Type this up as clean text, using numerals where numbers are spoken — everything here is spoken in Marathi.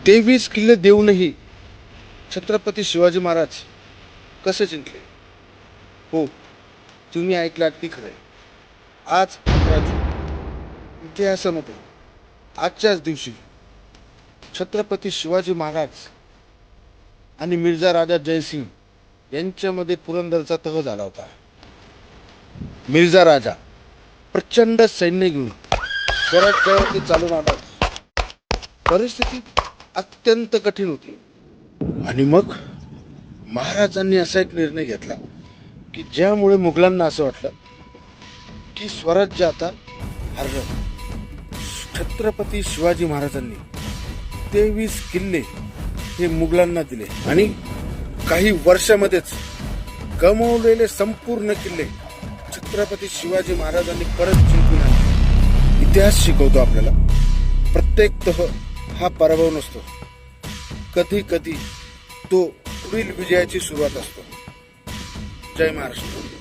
23 किल्ले देऊनही छत्रपती शिवाजी महाराज कसे जिंकले? हो, तुम्ही ऐकलात ती खरं. आज 11 जून इतिहासामध्ये आजच्याच दिवशी छत्रपती शिवाजी महाराज आणि मिर्झा राजा जयसिंग यांच्यामध्ये पुरंदरचा तह झाला होता. मिर्झा राजा प्रचंड सैन्य घेऊन स्वराज्यावरती चालून आला. परिस्थिती अत्यंत कठीण होती आणि मग महाराजांनी असा एक निर्णय घेतला की ज्यामुळे मुघलांना असं वाटलं की स्वराज्य आता हरलं. छत्रपती शिवाजी महाराजांनी 23 किल्ले हे मुघलांना दिले आणि काही वर्षामध्येच गमावलेले संपूर्ण किल्ले छत्रपती शिवाजी महाराजांनी परत जिंकून आणले. इतिहास शिकवतो आपल्याला प्रत्येक तह हा पराभव नसतो, कधी कधी तो पुढील विजयाची सुरुवात असतो. जय महाराष्ट्र.